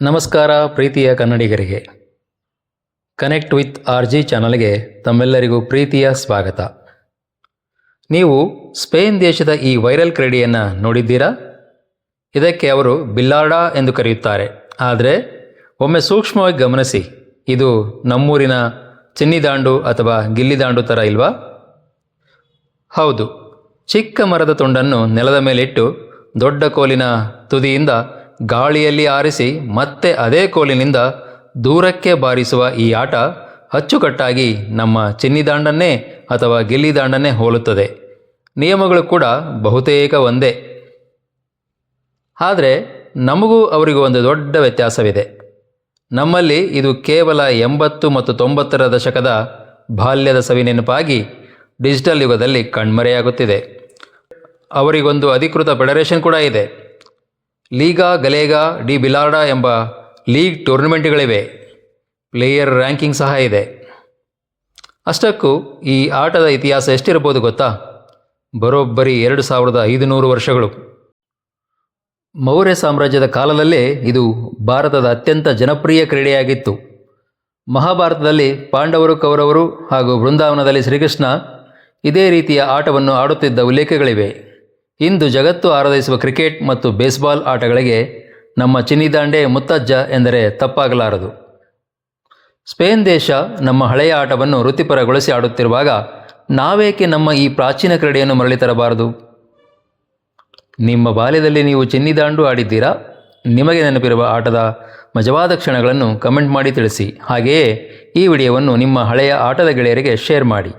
ನಮಸ್ಕಾರ ಪ್ರೀತಿಯ ಕನ್ನಡಿಗರಿಗೆ. ಕನೆಕ್ಟ್ ವಿತ್ RG ಚಾನಲ್ಗೆ ತಮ್ಮೆಲ್ಲರಿಗೂ ಪ್ರೀತಿಯ ಸ್ವಾಗತ. ನೀವು ಸ್ಪೇನ್ ದೇಶದ ಈ ವೈರಲ್ ಕ್ರೀಡೆಯನ್ನು ನೋಡಿದ್ದೀರಾ? ಇದಕ್ಕೆ ಅವರು ಬಿಲ್ಲಾರ್ಡಾ ಎಂದು ಕರೆಯುತ್ತಾರೆ. ಆದರೆ ಒಮ್ಮೆ ಸೂಕ್ಷ್ಮವಾಗಿ ಗಮನಿಸಿ, ಇದು ನಮ್ಮೂರಿನ ಚಿನ್ನಿದಾಂಡು ಅಥವಾ ಗಿಲ್ಲಿದಾಂಡು ಥರ ಇಲ್ವಾ? ಹೌದು, ಚಿಕ್ಕ ಮರದ ತುಂಡನ್ನು ನೆಲದ ಮೇಲಿಟ್ಟು ದೊಡ್ಡ ಕೋಲಿನ ತುದಿಯಿಂದ ಗಾಳಿಯಲ್ಲಿ ಆರಿಸಿ ಮತ್ತೆ ಅದೇ ಕೋಲಿನಿಂದ ದೂರಕ್ಕೆ ಬಾರಿಸುವ ಈ ಆಟ ಅಚ್ಚುಕಟ್ಟಾಗಿ ನಮ್ಮ ಚಿನ್ನಿದಾಂಡನ್ನೇ ಅಥವಾ ಗಿಲ್ಲಿದಾಂಡನ್ನೇ ಹೋಲುತ್ತದೆ. ನಿಯಮಗಳು ಕೂಡ ಬಹುತೇಕ ಒಂದೇ. ಆದರೆ ನಮಗೂ ಅವರಿಗೂ ಒಂದು ದೊಡ್ಡ ವ್ಯತ್ಯಾಸವಿದೆ. ನಮ್ಮಲ್ಲಿ ಇದು ಕೇವಲ 80 ಮತ್ತು 90ರ ದಶಕದ ಬಾಲ್ಯದ ಸವಿನೆನಪಾಗಿ ಡಿಜಿಟಲ್ ಯುಗದಲ್ಲಿ ಕಣ್ಮರೆಯಾಗುತ್ತಿದೆ. ಅವರಿಗೊಂದು ಅಧಿಕೃತ ಫೆಡರೇಷನ್ ಕೂಡ ಇದೆ. ಲೀಗಾ ಗಲೇಗಾ ಡಿ ಬಿಲಾರ್ಡಾ ಎಂಬ ಲೀಗ್ ಟೂರ್ನಮೆಂಟ್ಗಳಿವೆ. ಪ್ಲೇಯರ್ ರ್ಯಾಂಕಿಂಗ್ ಸಹ ಇದೆ. ಅಷ್ಟಕ್ಕೂ ಈ ಆಟದ ಇತಿಹಾಸ ಎಷ್ಟಿರಬಹುದು ಗೊತ್ತಾ? ಬರೋಬ್ಬರಿ 2500 ವರ್ಷಗಳು. ಮೌರ್ಯ ಸಾಮ್ರಾಜ್ಯದ ಕಾಲದಲ್ಲೇ ಇದು ಭಾರತದ ಅತ್ಯಂತ ಜನಪ್ರಿಯ ಕ್ರೀಡೆಯಾಗಿತ್ತು. ಮಹಾಭಾರತದಲ್ಲಿ ಪಾಂಡವರು, ಕೌರವರು ಹಾಗೂ ಬೃಂದಾವನದಲ್ಲಿ ಶ್ರೀಕೃಷ್ಣ ಇದೇ ರೀತಿಯ ಆಟವನ್ನು ಆಡುತ್ತಿದ್ದ ಉಲ್ಲೇಖಗಳಿವೆ. ಇಂದು ಜಗತ್ತು ಆರಾಧಿಸುವ ಕ್ರಿಕೆಟ್ ಮತ್ತು ಬೇಸ್ಬಾಲ್ ಆಟಗಳಿಗೆ ನಮ್ಮ ಚಿನ್ನಿದಾಂಡೆ ಮುತ್ತಜ್ಜ ಎಂದರೆ ತಪ್ಪಾಗಲಾರದು. ಸ್ಪೇನ್ ದೇಶ ನಮ್ಮ ಹಳೆಯ ಆಟವನ್ನು ವೃತ್ತಿಪರಗೊಳಿಸಿ ಆಡುತ್ತಿರುವಾಗ ನಾವೇಕೆ ನಮ್ಮ ಈ ಪ್ರಾಚೀನ ಕ್ರೀಡೆಯನ್ನು ಮರಳಿ ತರಬಾರದು? ನಿಮ್ಮ ಬಾಲ್ಯದಲ್ಲಿ ನೀವು ಚಿನ್ನಿದಾಂಡು ಆಡಿದ್ದೀರಾ? ನಿಮಗೆ ನೆನಪಿರುವ ಆಟದ ಮಜವಾದ ಕ್ಷಣಗಳನ್ನು ಕಮೆಂಟ್ ಮಾಡಿ ತಿಳಿಸಿ. ಹಾಗೆಯೇ ಈ ವಿಡಿಯೋವನ್ನು ನಿಮ್ಮ ಹಳೆಯ ಆಟದ ಗೆಳೆಯರಿಗೆ ಶೇರ್ ಮಾಡಿ.